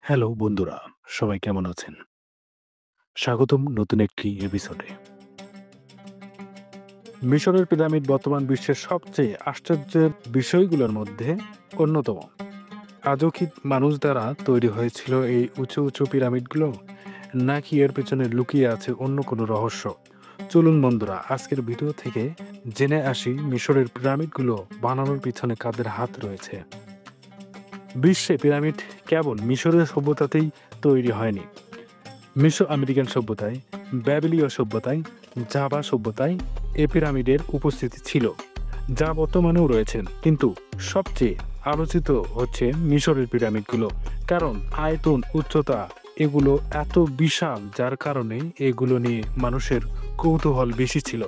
Hello বন্ধুরা, সবাই কেমন আছেন? স্বাগতম নতুন একটি এপিসোডে। মিশরের পিরামিড বর্তমান বিশ্বের সবচেয়ে আশ্চর্যের বিষয়গুলোর মধ্যে অন্যতম। আজও কি মানুষ দ্বারা তৈরি হয়েছিল এই উঁচু উঁচু পিরামিডগুলো, নাকি এর পেছনে লুকিয়ে আছে অন্য কোনো রহস্য? চলুন বন্ধুরা, আজকের ভিডিও থেকে জেনে আসি মিশরের পিরামিডগুলো বানানোর পিছনে কাদের হাত রয়েছে। বিশ্বে পিরামিড কেবল মিশরের সভ্যতাতেই তৈরি হয়নি। মেসো আমেরিকান সভ্যতায়, ব্যাবিলীয় সভ্যতায়, জাভা সভ্যতায় এ পিরামিডের উপস্থিতি ছিল, যা বর্তমানেও রয়েছেন। কিন্তু সবচেয়ে আলোচিত হচ্ছে মিশরের পিরামিডগুলো, কারণ আয়তন, উচ্চতা এগুলো এত বিশাল, যার কারণে এগুলো নিয়ে মানুষের কৌতূহল বেশি ছিল।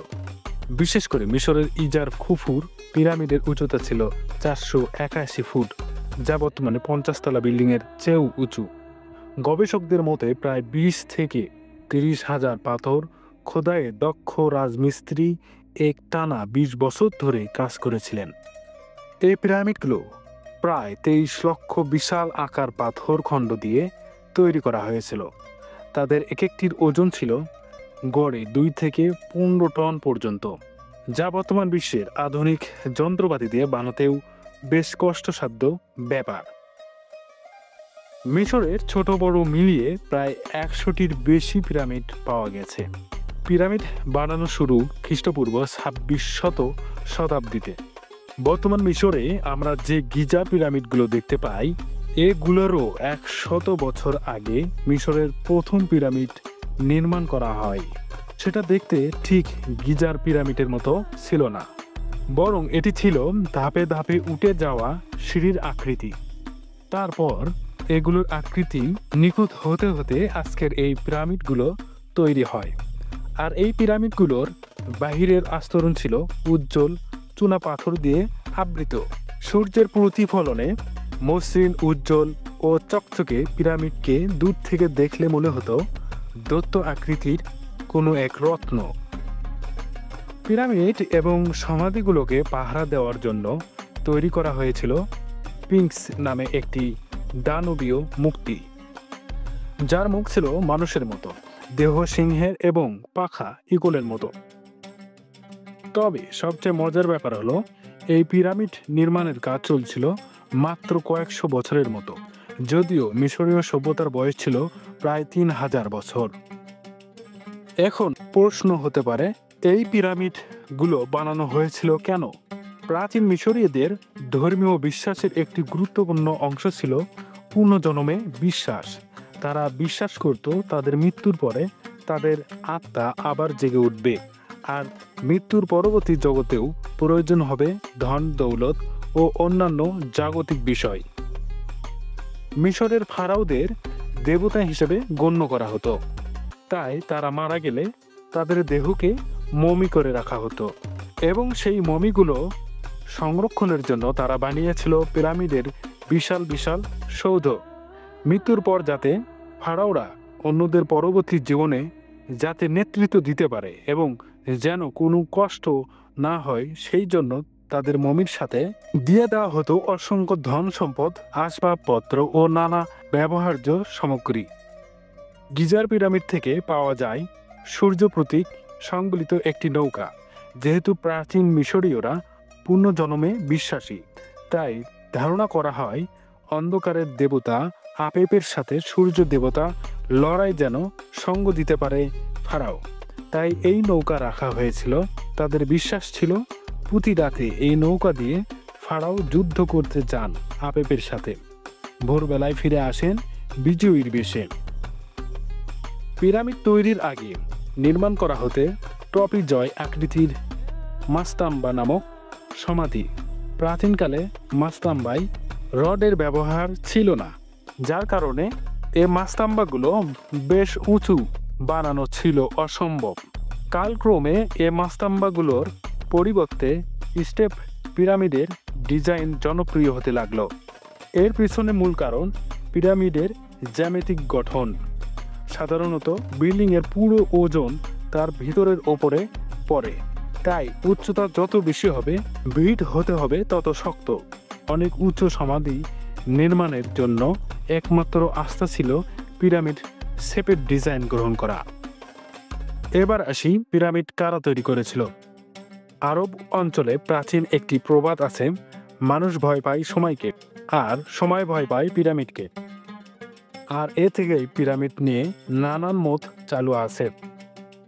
বিশেষ করে মিশরের ইজার খুফুর পিরামিডের উচ্চতা ছিল 481 ফুট, যা বর্তমানে 50 তলা বিল্ডিংয়ের চেয়েও উঁচু। গবেষকদের মতে প্রায় 20 থেকে 30,000 পাথর খোদাইয়ে দক্ষ রাজমিস্ত্রি একটানা 20 বছর ধরে কাজ করেছিলেন। এই পিরামিডগুলো প্রায় 23 লক্ষ বিশাল আকার পাথর খণ্ড দিয়ে তৈরি করা হয়েছিল। তাদের এক একটির ওজন ছিল গড়ে 2 থেকে 15 টন পর্যন্ত, যা বর্তমান বিশ্বের আধুনিক যন্ত্রপাতি দিয়ে বানাতেও বেশ কষ্টসাধ্য ব্যাপার। মিশরের ছোট বড় মিলিয়ে প্রায় 100টির বেশি পিরামিড পাওয়া গেছে। পিরামিড বানানো শুরু খ্রিস্টপূর্ব 26 শতাব্দীতে। বর্তমান মিশরে আমরা যে গিজা পিরামিডগুলো দেখতে পাই, এগুলোরও 100 বছর আগে মিশরের প্রথম পিরামিড নির্মাণ করা হয়। সেটা দেখতে ঠিক গিজার পিরামিডের মতো ছিল না, বরং এটি ছিল ধাপে ধাপে উঠে যাওয়া সিঁড়ির আকৃতি। তারপর এগুলোর আকৃতি নিখুঁত হতে হতে আজকের এই পিরামিডগুলো তৈরি হয়। আর এই পিরামিডগুলোর বাহিরের আস্তরণ ছিল উজ্জ্বল চুনা পাথর দিয়ে আবৃত। সূর্যের প্রতিফলনে মসৃণ, উজ্জ্বল ও চকচকে পিরামিডকে দূর থেকে দেখলে মনে হতো দৈত্য আকৃতির কোনো এক রত্ন। পিরামিড এবং সমাধিগুলোকে পাহারা দেওয়ার জন্য তৈরি করা হয়েছিল স্ফিংক্স নামে একটি দানবীয় মূর্তি, যার মুখ ছিল মানুষের মতো, দেহ সিংহের এবং পাখা ঈগলের মতো। তবে সবচেয়ে মজার ব্যাপার হলো, এই পিরামিড নির্মাণের কাজ চলছিল মাত্র কয়েকশো বছরের মতো, যদিও মিশরীয় সভ্যতার বয়স ছিল প্রায় 3000 বছর। এখন প্রশ্ন হতে পারে, এই পিরামিডগুলো বানানো হয়েছিল কেন? প্রাচীন মিশরীয়দের ধর্মীয় বিশ্বাসের একটি গুরুত্বপূর্ণ অংশ ছিল পুনর্জন্মে বিশ্বাস। তারা বিশ্বাস করত তাদের মৃত্যুর পরে তাদের আত্মা আবার জেগে উঠবে, আর মৃত্যুর পরবর্তী জগতেও প্রয়োজন হবে ধন দৌলত ও অন্যান্য জাগতিক বিষয়। মিশরের ফারাওদের দেবতা হিসেবে গণ্য করা হতো, তাই তারা মারা গেলে তাদের দেহকে মমি করে রাখা হতো, এবং সেই মমিগুলো সংরক্ষণের জন্য তারা বানিয়েছিল পিরামিডের বিশাল বিশাল সৌধ। মৃত্যুর পর যাতে ফারাওরা অন্যদের পরবর্তী জীবনে যাতে নেতৃত্ব দিতে পারে এবং যেন কোনো কষ্ট না হয়, সেই জন্য তাদের মমির সাথে দিয়ে দেওয়া হতো অসংখ্য ধন সম্পদ, আসবাবপত্র ও নানা ব্যবহার্য সামগ্রী। গিজার পিরামিড থেকে পাওয়া যায় সূর্য প্রতীক সংবলিত একটি নৌকা। যেহেতু প্রাচীন মিশরীয়রা পুনর্জন্মে বিশ্বাসী, তাই ধারণা করা হয় অন্ধকারের দেবতা আপেপের সাথে সূর্য দেবতা লড়াই যেন সঙ্গ দিতে পারে ফারাও। তাই এই নৌকা রাখা হয়েছিল। তাদের বিশ্বাস ছিল প্রতি রাতে এই নৌকা দিয়ে ফারাও যুদ্ধ করতে যান আপেপের সাথে, ভোরবেলায় ফিরে আসেন বিজয়ীর বেশে। পিরামিড তৈরির আগে নির্মাণ করা হতে ট্রপিজয় আকৃতির মাস্তাম্বা নামক সমাধি। প্রাচীনকালে মাস্তাম্বায় রডের ব্যবহার ছিল না, যার কারণে এই মাস্তাম্বাগুলো বেশ উঁচু বানানো ছিল অসম্ভব। কালক্রমে এ মাস্তাম্বাগুলোর পরিবর্তে স্টেপ পিরামিডের ডিজাইন জনপ্রিয় হতে লাগলো। এর পিছনে মূল কারণ পিরামিডের জ্যামিতিক গঠন। সাধারণত বিল্ডিংয়ের পুরো ওজন তার ভিতরের ওপরে পড়ে, তাই উচ্চতা যত বেশি হবে, ভিত হতে হবে তত শক্ত। অনেক উচ্চ সমাধি নির্মাণের জন্য একমাত্র আস্থা ছিল পিরামিড শেপের ডিজাইন গ্রহণ করা। এবার আসি, পিরামিড কারা তৈরি করেছিল। আরব অঞ্চলে প্রাচীন একটি প্রবাদ আছে, মানুষ ভয় পায় সময়কে আর সময় ভয় পায় পিরামিডকে। আর এ থেকেই পিরামিড নিয়ে নানান মত চালু আছে।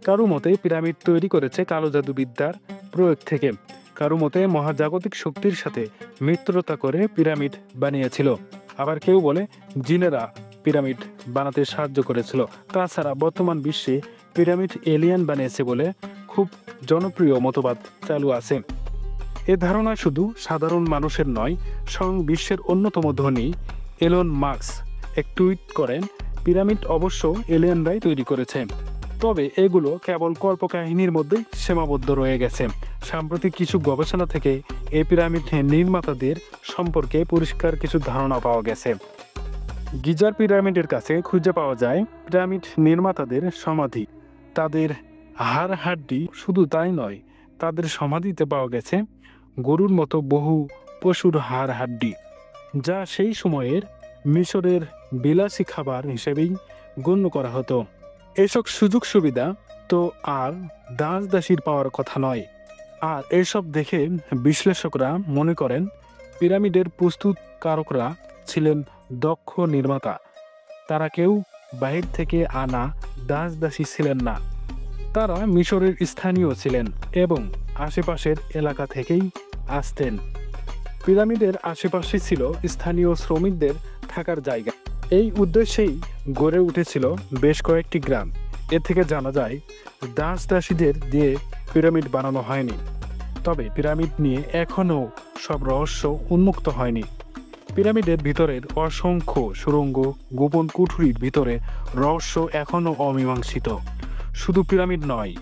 কারো মতে পিরামিড তৈরি করেছে কালো জাদুবিদ্যার প্রয়োগ থেকে, কারো মতে মহাজাগতিক শক্তির সাথে মিত্রতা করে পিরামিড বানিয়েছিল, আবার কেউ বলে জিনেরা পিরামিড বানাতে সাহায্য করেছিল। তাছাড়া বর্তমান বিশ্বে পিরামিড এলিয়েন বানিয়েছে বলে খুব জনপ্রিয় মতবাদ চালু আছে। এ ধারণা শুধু সাধারণ মানুষের নয়, স্বয়ং বিশ্বের অন্যতম ধনী এলন মাস্ক এক টুইট করেন, পিরামিড অবশ্য এলিয়েনরাই তৈরি করেছে, তবে এগুলো কেবল কল্পকাহিনীর মধ্যেই সীমাবদ্ধ রয়ে গেছে। সাম্প্রতিক কিছু গবেষণা থেকে এই পিরামিড নির্মাতাদের সম্পর্কে পরিষ্কার কিছু ধারণা পাওয়া গেছে। গিজার পিরামিডের কাছে খুঁজে পাওয়া যায় পিরামিড নির্মাতাদের সমাধি, তাদের হাড়হাড্ডি। শুধু তাই নয়, তাদের সমাধিতে পাওয়া গেছে গরুর মতো বহু পশুর হাড়হাড্ডি, যা সেই সময়ের মিশরের বিলাসী খাবার হিসেবেই গণ্য করা হতো। এসব সুযোগ সুবিধা তো আর দাস দাসীর পাওয়ার কথা নয়। আর এসব দেখে বিশ্লেষকরা মনে করেন পিরামিডের প্রস্তুতকারকরা ছিলেন দক্ষ নির্মাতা। তারা কেউ বাহির থেকে আনা দাস দাসী ছিলেন না, তারা মিশরের স্থানীয় ছিলেন এবং আশেপাশের এলাকা থেকেই আসতেন। পিরামিডের আশেপাশে ছিল স্থানীয় শ্রমিকদের থাকার জায়গা। এই উদ্দেশ্যেই গড়ে উঠেছিল বেশ কয়েকটি গ্রাম। এ থেকে জানা যায় দাস দাসীদের দিয়ে পিরামিড বানানো হয়নি। তবে পিরামিড নিয়ে এখনও সব রহস্য উন্মুক্ত হয়নি। পিরামিডের ভিতরের অসংখ্য সুড়ঙ্গ, গোপন কুঠুরির ভিতরে রহস্য এখনও অমীমাংসিত। শুধু পিরামিড নয়,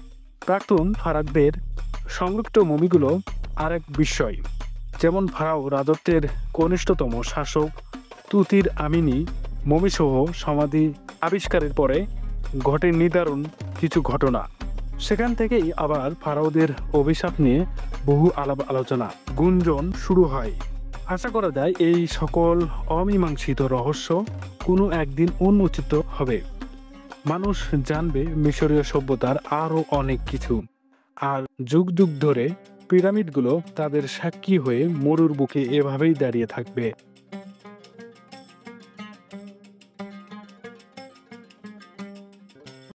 প্রাক্তন ফারাওদের সংরক্ষিত মমিগুলো আরেক বিষয়। যেমন ফারাও রাজত্বের কনিষ্ঠতম শাসক তুতির আমিনি মমিসহ সমাধি আবিষ্কারের পরে ঘটে নিদারুণ কিছু ঘটনা। সেখান থেকেই আবার ফারাওদের অভিশাপ নিয়ে বহু আলাপ আলোচনা, গুঞ্জন শুরু হয়। আশা করা যায় এই সকল অমীমাংসিত রহস্য কোনো একদিন উন্মোচিত হবে। মানুষ জানবে মিশরীয় সভ্যতার আরও অনেক কিছু। আর যুগ যুগ ধরে পিরামিডগুলো তাদের সাক্ষী হয়ে মরুর বুকে এভাবেই দাঁড়িয়ে থাকবে।